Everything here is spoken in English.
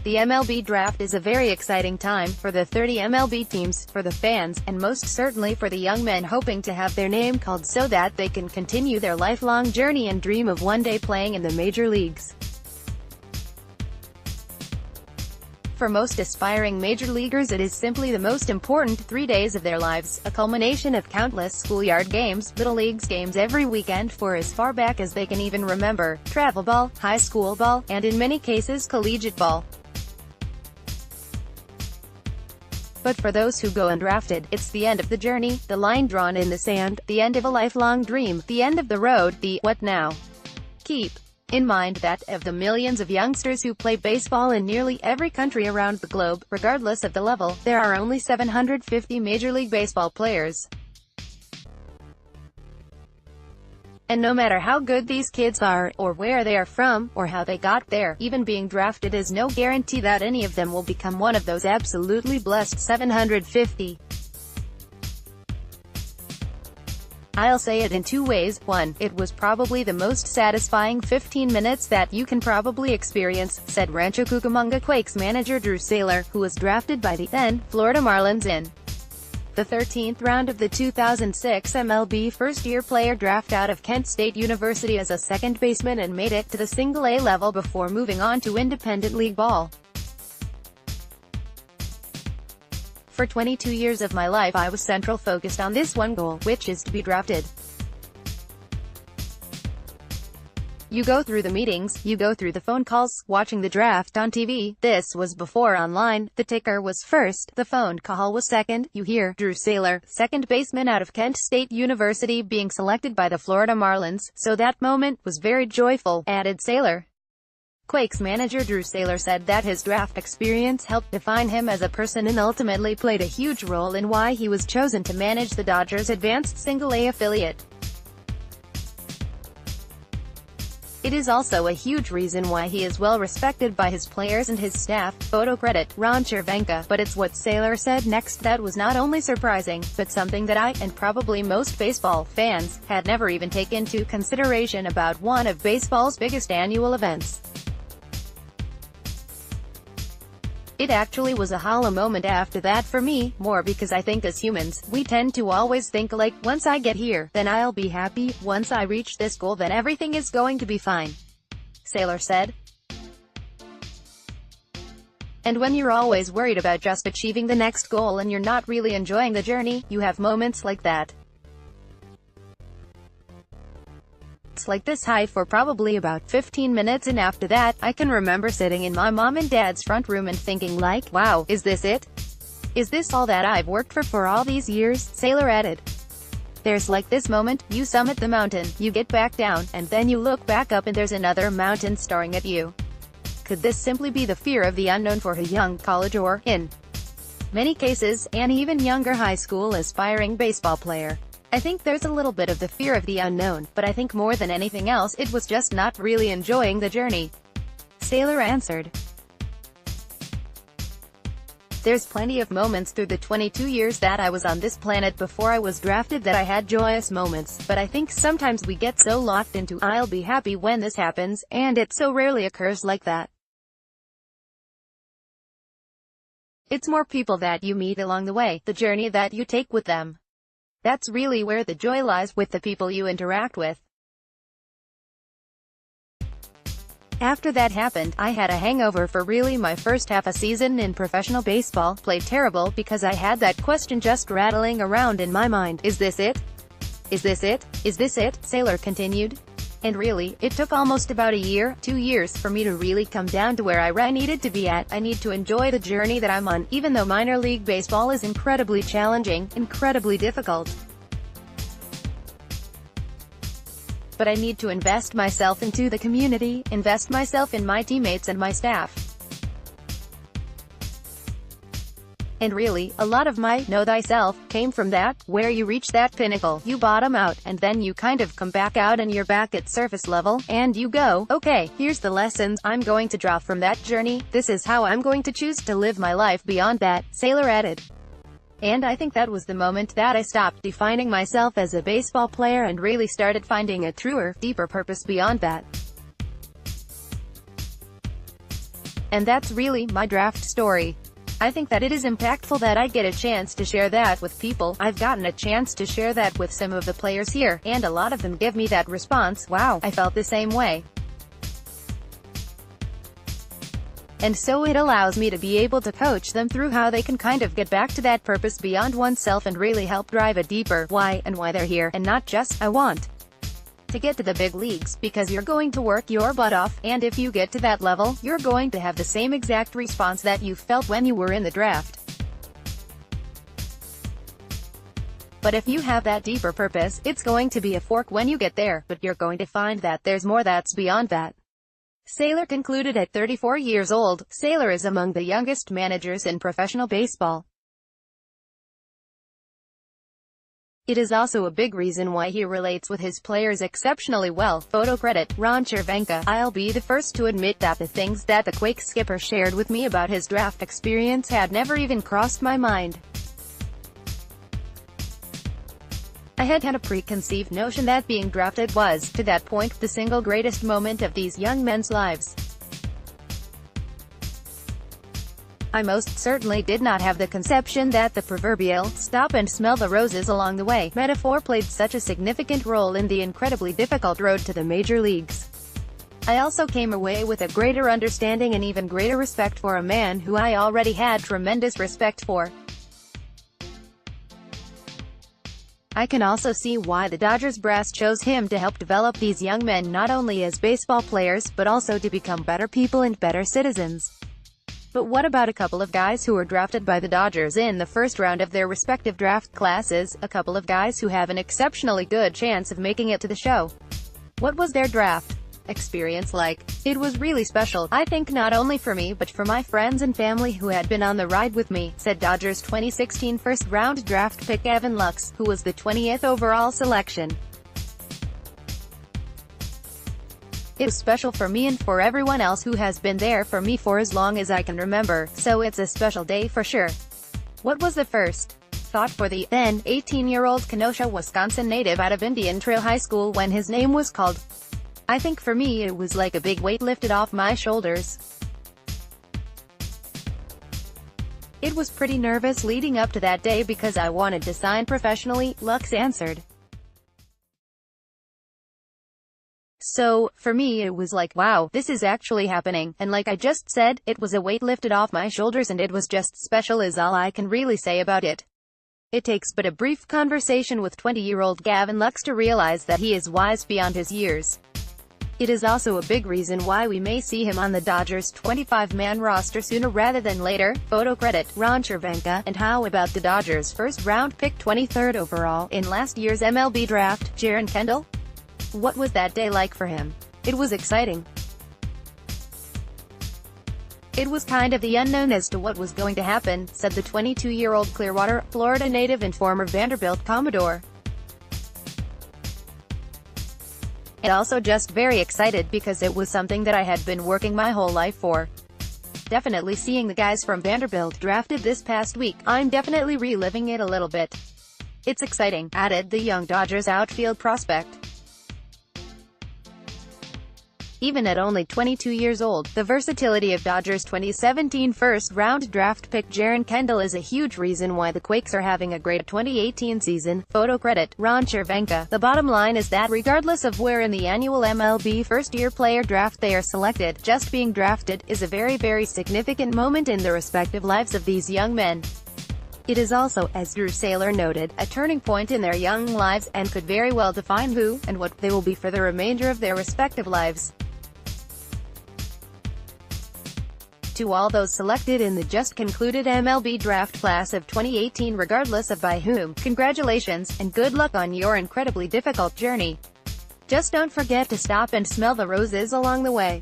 The MLB draft is a very exciting time, for the 30 MLB teams, for the fans, and most certainly for the young men hoping to have their name called so that they can continue their lifelong journey and dream of one day playing in the major leagues. For most aspiring major leaguers, it is simply the most important 3 days of their lives, a culmination of countless schoolyard games, little leagues games every weekend for as far back as they can even remember, travel ball, high school ball, and in many cases collegiate ball. But for those who go undrafted, it's the end of the journey, the line drawn in the sand, the end of a lifelong dream, the end of the road, the "what now?" Keep in mind that, of the millions of youngsters who play baseball in nearly every country around the globe, regardless of the level, there are only 750 Major League Baseball players. And no matter how good these kids are, or where they are from, or how they got there, even being drafted is no guarantee that any of them will become one of those absolutely blessed 750. I'll say it in two ways. One, it was probably the most satisfying 15 minutes that you can probably experience, said Rancho Cucamonga Quakes manager Drew Saylor, who was drafted by the then Florida Marlins in the 13th round of the 2006 MLB first-year player draft out of Kent State University as a second baseman and made it to the Single-A level before moving on to independent league ball. For 22 years of my life I was central focused on this one goal, which is to be drafted. You go through the meetings, you go through the phone calls, watching the draft on TV. This was before online. The ticker was first, the phone call was second. You hear Drew Saylor, second baseman out of Kent State University, being selected by the Florida Marlins, so that moment was very joyful, added Saylor. Quakes manager Drew Saylor said that his draft experience helped define him as a person and ultimately played a huge role in why he was chosen to manage the Dodgers' advanced Single-A affiliate. It is also a huge reason why he is well respected by his players and his staff. Photo credit, Ron Chervenka. But it's what Saylor said next that was not only surprising, but something that I, and probably most baseball fans, had never even taken into consideration about one of baseball's biggest annual events. It actually was a hollow moment after that for me, more because I think as humans, we tend to always think like, once I get here, then I'll be happy, once I reach this goal then everything is going to be fine, Saylor said. And when you're always worried about just achieving the next goal and you're not really enjoying the journey, you have moments like that. Like this high for probably about 15 minutes, and after that, I can remember sitting in my mom and dad's front room and thinking like, wow, is this it? Is this all that I've worked for all these years? Saylor added. There's like this moment, you summit the mountain, you get back down, and then you look back up and there's another mountain staring at you. Could this simply be the fear of the unknown for a young college or, in many cases, an even younger high school aspiring baseball player? I think there's a little bit of the fear of the unknown, but I think more than anything else it was just not really enjoying the journey, Saylor answered. There's plenty of moments through the 22 years that I was on this planet before I was drafted that I had joyous moments, but I think sometimes we get so locked into I'll be happy when this happens, and it so rarely occurs like that. It's more people that you meet along the way, the journey that you take with them. That's really where the joy lies, with the people you interact with. After that happened, I had a hangover for really my first half a season in professional baseball, played terrible because I had that question just rattling around in my mind, is this it? Is this it? Is this it? Saylor continued. And really, it took almost about a year, 2 years, for me to really come down to where I needed to be at. I need to enjoy the journey that I'm on, even though minor league baseball is incredibly challenging, incredibly difficult. But I need to invest myself into the community, invest myself in my teammates and my staff. And really, a lot of my know thyself came from that, where you reach that pinnacle, you bottom out, and then you kind of come back out and you're back at surface level, and you go, okay, here's the lessons I'm going to draw from that journey, this is how I'm going to choose to live my life beyond that, Saylor added. And I think that was the moment that I stopped defining myself as a baseball player and really started finding a truer, deeper purpose beyond that. And that's really my draft story. I think that it is impactful that I get a chance to share that with people. I've gotten a chance to share that with some of the players here, and a lot of them give me that response, wow, I felt the same way. And so it allows me to be able to coach them through how they can kind of get back to that purpose beyond oneself and really help drive a deeper why and why they're here, and not just, I want to get to the big leagues, because you're going to work your butt off, and if you get to that level, you're going to have the same exact response that you felt when you were in the draft. But if you have that deeper purpose, it's going to be a fork when you get there, but you're going to find that there's more that's beyond that. Saylor concluded at 34 years old. Saylor is among the youngest managers in professional baseball. It is also a big reason why he relates with his players exceptionally well. Photo credit, Ron Chervenka. I'll be the first to admit that the things that the Quake skipper shared with me about his draft experience had never even crossed my mind. I had a preconceived notion that being drafted was, to that point, the single greatest moment of these young men's lives. I most certainly did not have the conception that the proverbial stop and smell the roses along the way metaphor played such a significant role in the incredibly difficult road to the major leagues. I also came away with a greater understanding and even greater respect for a man who I already had tremendous respect for. I can also see why the Dodgers brass chose him to help develop these young men not only as baseball players, but also to become better people and better citizens. But what about a couple of guys who were drafted by the Dodgers in the first round of their respective draft classes, a couple of guys who have an exceptionally good chance of making it to the show? What was their draft experience like? It was really special, I think, not only for me but for my friends and family who had been on the ride with me, said Dodgers 2016 first-round draft pick Evan Lux, who was the 20th overall selection. It was special for me and for everyone else who has been there for me for as long as I can remember, so it's a special day for sure. What was the first thought for the then 18-year-old Kenosha, Wisconsin native out of Indian Trail High School when his name was called? I think for me it was like a big weight lifted off my shoulders. It was pretty nervous leading up to that day because I wanted to sign professionally, Lux answered. So, for me it was like, wow, this is actually happening, and like I just said, it was a weight lifted off my shoulders and it was just special is all I can really say about it. It takes but a brief conversation with 20-year-old Gavin Lux to realize that he is wise beyond his years. It is also a big reason why we may see him on the Dodgers' 25-man roster sooner rather than later. Photo credit, Ron Chervenka. And how about the Dodgers' first-round pick 23rd overall in last year's MLB draft, Jaron Kendall? What was that day like for him? It was exciting. It was kind of the unknown as to what was going to happen, said the 22-year-old Clearwater, Florida native and former Vanderbilt Commodore. And also just very excited because it was something that I had been working my whole life for. Definitely seeing the guys from Vanderbilt drafted this past week, I'm definitely reliving it a little bit. It's exciting, added the young Dodgers outfield prospect. Even at only 22 years old, the versatility of Dodgers' 2017 first-round draft pick Jaron Kendall is a huge reason why the Quakes are having a great 2018 season. Photo credit, Ron Chervenka. The bottom line is that regardless of where in the annual MLB first-year player draft they are selected, just being drafted is a very, very significant moment in the respective lives of these young men. It is also, as Drew Saylor noted, a turning point in their young lives, and could very well define who and what they will be for the remainder of their respective lives. To all those selected in the just concluded MLB draft class of 2018 regardless of by whom, congratulations, and good luck on your incredibly difficult journey. Just don't forget to stop and smell the roses along the way.